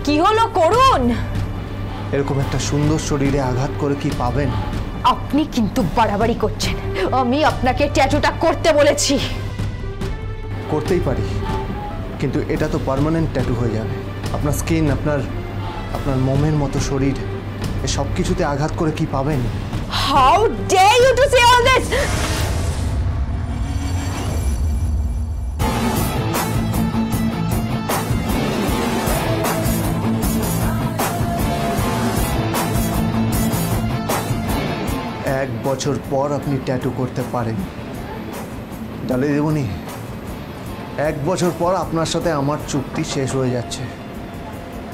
কি হলো করুন? এরকম একটা সুন্দর শরীরে আঘাত করে কি পাবেন? আপনি কিন্তু বাড়াবাড়ি করছেন। আমি আপনাকে ট্যাটুটা করতে বলেছি। করতেই পারি, কিন্তু এটা তো পার্মানেন্ট ট্যাটু হয়ে যাবে। আপনার স্কিন, আপনার মোমের মতো শরীর, এ সব কিছুতে আঘাত করে কি পাবেন? How dare you to say all this? এক বছর পর আপনি ট্যাটু করতে পারেন। ডালে দেবনি, 1 বছর পর আপনার সাথে আমার চুক্তি শেষ হয়ে যাচ্ছে।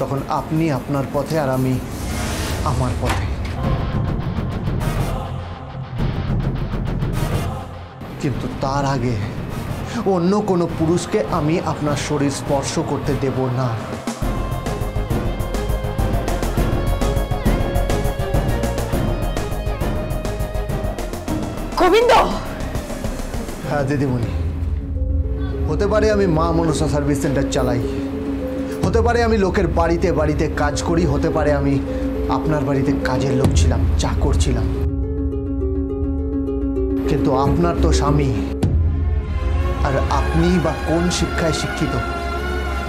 তখন আপনি আপনার পথে আর আমি আমার পথে। কিন্তু তার আগে অন্য কোনো পুরুষকে আমি আপনার শরীর স্পর্শ করতে দেব না। গোবিন্দ! হ্যাঁ দিদিমণি, হতে পারে আমি মা মনসা সার্ভিস সেন্টার চালাই, হতে পারে আমি লোকের বাড়িতে বাড়িতে কাজ করি, হতে পারে আমি আপনার বাড়িতে কাজের লোক ছিলাম, চাকর ছিলাম, কিন্তু আপনার তো স্বামী। আর আপনি বা কোন শিক্ষায় শিক্ষিত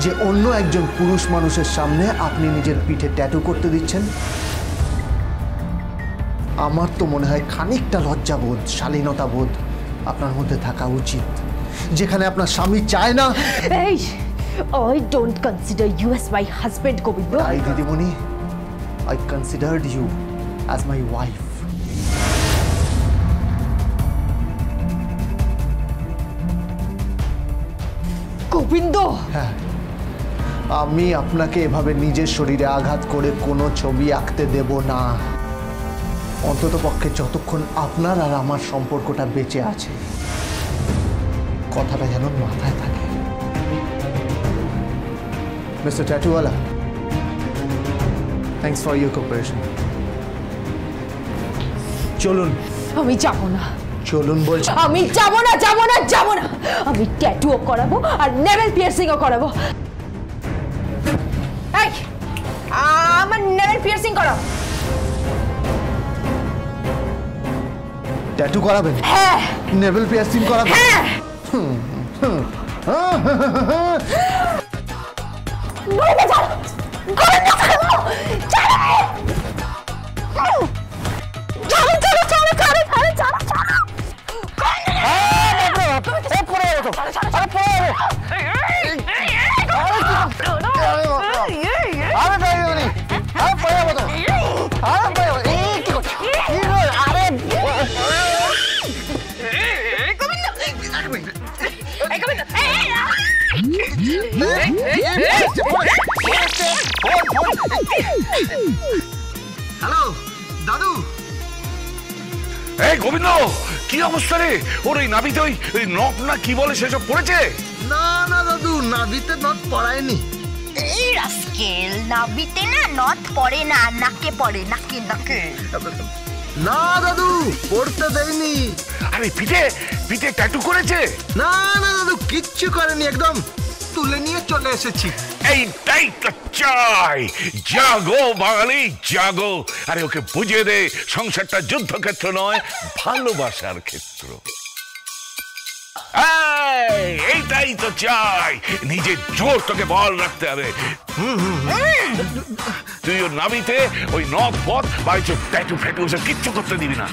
যে অন্য একজন পুরুষ মানুষের সামনে আপনি নিজের পিঠে ট্যাটু করতে দিচ্ছেন? আমার তো মনে হয় খানিকটা লজ্জাবোধ, শালীনতাবোধ আপনার মধ্যে থাকা উচিত, যেখানে আপনার স্বামী চায় না। এই, I don't consider you as my husband, Govind. I, Didimoni, I considered you as my wife. Govinda! হ্যাঁ, আমি আপনাকে এভাবে নিজের শরীরে আঘাত করে কোনো ছবি আঁকতে দেব না, অন্তত পক্ষে যতক্ষণ আপনার আর আমার সম্পর্কটা বেঁচে আছে। কথাটা যেন মাথায় থাকে। মিস্টার ট্যাটুওয়ালা, থ্যাঙ্কস ফর ইউর কোঅপারেশন। চলুন। আমি যাব না। চলুন বলছি। আমি যাব না, যাব না, যাব না। আমি ট্যাটুও করাবো আর নেভেল পিয়ার্সিংও করাবো। এই, আমার নেভেল পিয়ার্সিং করাও। ট্যাটু করাবেন? হ্যাঁ। নেভেল পিয়ার্সিং করাবেন? হ্যাঁ। গোবিন্দ চলো, গোবিন্দ চলো, চলো, চলো, চলো, চলো, চলো, চলো, চলো, চলো। হ্যালো দাদু। এই গোবিন্দ, কি অবস্থা রে? ওর এই নাভিতে ওই নখ না কি বলে সেসব পড়েছে? না না দাদু, নাভিতে নখ পড়ায়নি। এই রাস্কেল, নাভিতে না নথ পড়ে না, নাকে পড়ে, নাকে নাকে। না দাদু, পড়তে দেয়নি। আরে পিঠে পিঠে ট্যাটু করেছে? না না দাদু, কিচ্ছু করেনি, একদম তুলে নিয়ে চলে এসেছি। এইটাই তো চাই। জাগো বাঙালি, জাগো। আরে ওকে বুঝিয়ে দে সংসারটা যুদ্ধক্ষেত্র নয়, ভালোবাসার ক্ষেত্র। এইটাই তো চাই। নিজের জোর তোকে বল রাখতে হবে। তুই ওর নাভিতে ওই নখ পথ বা ট্যাটু ফ্যাটু ওসব কিচ্ছু করতে দিবি না।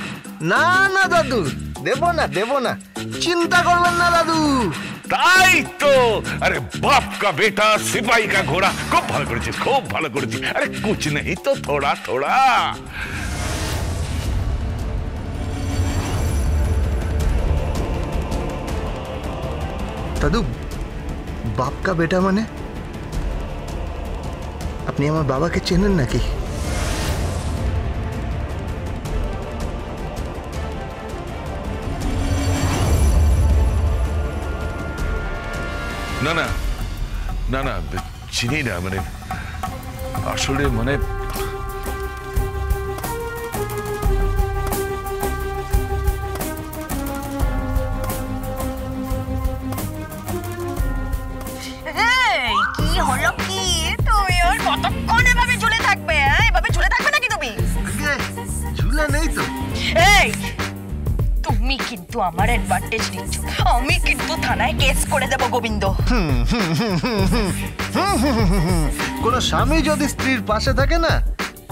না না দাদু, দেব না, দেব না, চিন্তা করবেন না দাদু। তাই তো। আরে বাপ কা বেটা সিপাही का घोड़ा। খুব ভালো করেছিস, খুব ভালো করেছিস। আরে কুছ নেই তো থোড়া থোড়া। দাদু, বাপ কা বেটা মানে? আপনি আমার বাবাকে চেনেন নাকি? না না না না, চিনি না। মানে আসলে মানে কি হলো কি? তুমি ওর কত কিন্তু আমার অ্যাডভান্টেজ নিচ্ছ। আমি কিন্তু থানায় কেস করে দেব গোবিন্দ। কোনো স্বামী যদি স্ত্রীর পাশে থাকে না,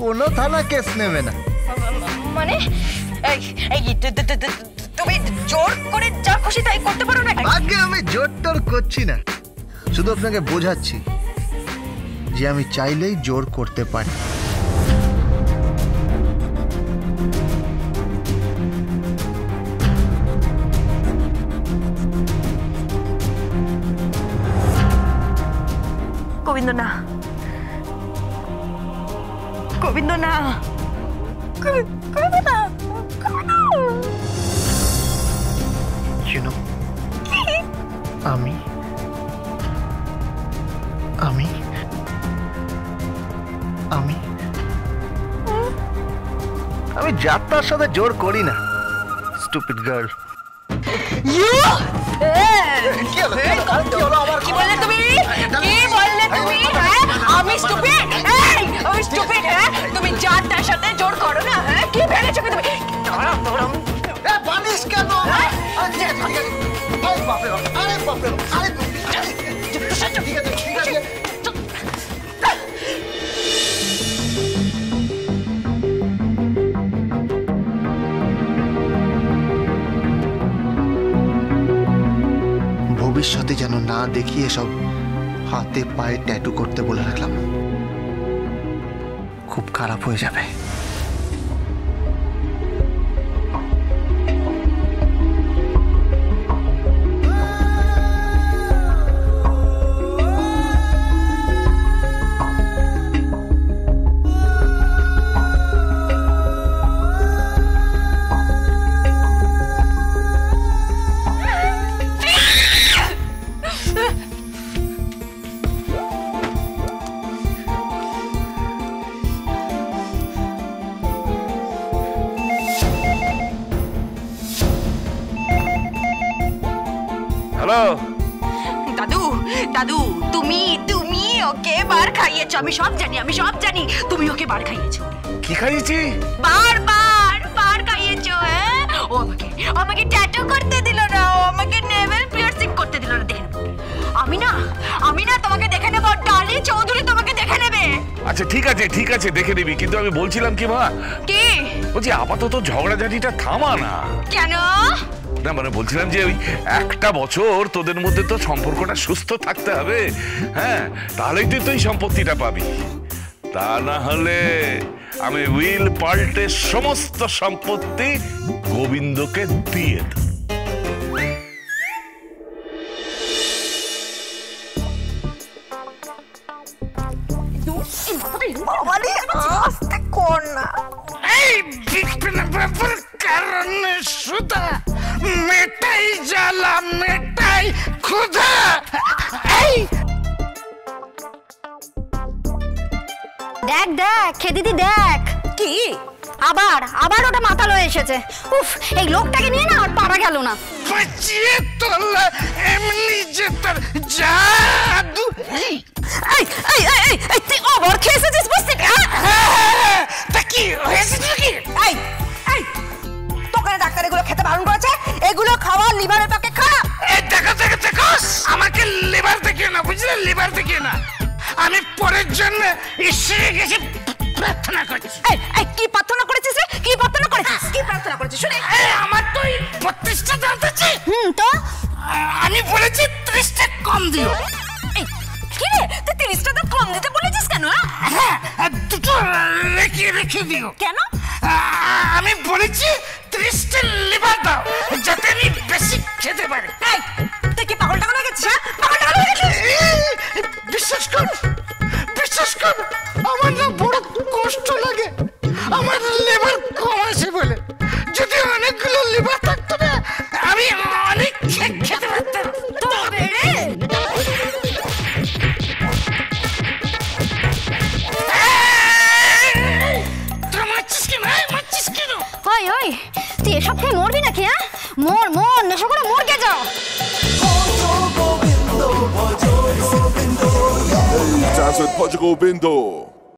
কোনো থানা কেস নেবে না। মানে তুমি জোর করে যা খুশি তাই করতে পারো না? আগে আমি জোর টোর করছি না, শুধু আপনাকে বোঝাচ্ছি যে আমি চাইলেই জোর করতে পারি। গোবিন্দ না, গোবিন্দ না, গোবিন্দ না। আমি আমি আমি আমি যাত্রার সাথে জোর করি না, স্টুপিড গার্ল। কি বললে তুমি? কি বললে তুমি? আমি স্টুপিড? আমি স্টুপিড? হ্যাঁ, তুমি যাত্রার সাথে জোর করো না? হ্যাঁ, কি ভেবেছো কি তুমি? বানিস কেন? ভবিষ্যতে যেন না দেখি এসব হাতে পায়ে ট্যাটু করতে বলে রাখলাম, খুব খারাপ হয়ে যাবে। হ্যালো দাদু, দাদু তুমি তুমি ওকে বার খাইয়েছো। আমি সব জানি, আমি সব জানি। তুমি ওকে বার খাইয়েছো। কি খাইয়েছি? বার বার বার খাইয়েছো। হ্যাঁ, ও আমাকে আমাকে ট্যাটু করতে দিল না, ও আমাকে নেভেল পিয়ার্সিং করতে দিল না। দেখেন, আমি না তোমাকে দেখে নেবো। ডালি চৌধুরী তোমাকে দেখে নেবে। আচ্ছা ঠিক আছে ঠিক আছে, দেখে নিবি, কিন্তু আমি বলছিলাম কি মা, কি বলছি আপাতত ঝগড়াঝাটিটা থামা না। কেন? না মানে বলছিলাম যে ওই একটা বছর তোদের মধ্যে তো সম্পর্কটা সুস্থ থাকতে হবে। হ্যাঁ, তাহলেই তুই তো এই সম্পত্তিটা পাবি। তা না হলে আমি উইল পাল্টে সমস্ত সম্পত্তি গোবিন্দকে দিয়ে দেব। আস্তে কর না। এই বিপিনের ব্যাপার কারণে সুদা মেটাই জ্বালা মেটাই ক্ষুধা। এই দেখ দেখ খেদিদি দেখ, কি আবার আবার ওটা মাথা লয়ে এসেছে। উফ, এই লোকটাকে নিয়ে না আর পারা গেল না। বাঁচিয়ে তোলা এমনি যে তার জাদু। এই এই এই এই এই তুই ওভার খেয়েছিস বুঝতে? তা কি হয়েছে নাকি? এই এই তোকে ডাক্তার এগুলো খেতে বারণ করেছে? এগুলো খাওয়া লিভারের পক্ষে খারাপ। এই দেখো দেখো দেখো, আমাকে লিভার দেখিও না, বুঝলে? লিভার দেখিও না। আমি পরের জন্য ঈশ্বরের কাছে প্রার্থনা করছি। এই এই কি প্রার্থনা করেছিস রে? কি প্রার্থনা করেছিস? কি প্রার্থনা করেছিস শুনে? আমার তো 32টা দাঁত আছে। তো আমি বলেছি 30টা কম দিও। এই কি রে, তুই 30টা তো কম দিতে বলেছিস কেন? হ্যাঁ, দুটো রেখে রেখে দিও। কেন? আমি বলেছি 30টা লিভার দাও, যাতে আমি বেশি খেতে পারি। এই তুই কি পাগল টাগল হয়ে গেছিস? পাগল টাগল হয়ে গেছিস? বিশ্বাস কর, বিশ্বাস কর, আমার না বড় কষ্ট লাগে আমার লিভার কম আছে বলে। যদি অনেকগুলো লিভার থাকতো না, আমি অনেক খেতে পারতাম। তবে রে তোরা মারছিস কেন? মারছিস কেন? ওই ওই তুই এসব খেয়ে মরবি নাকি? হ্যাঁ, মর মর, নেশা করে মরকে যাও। Dance with Portugal Bindo.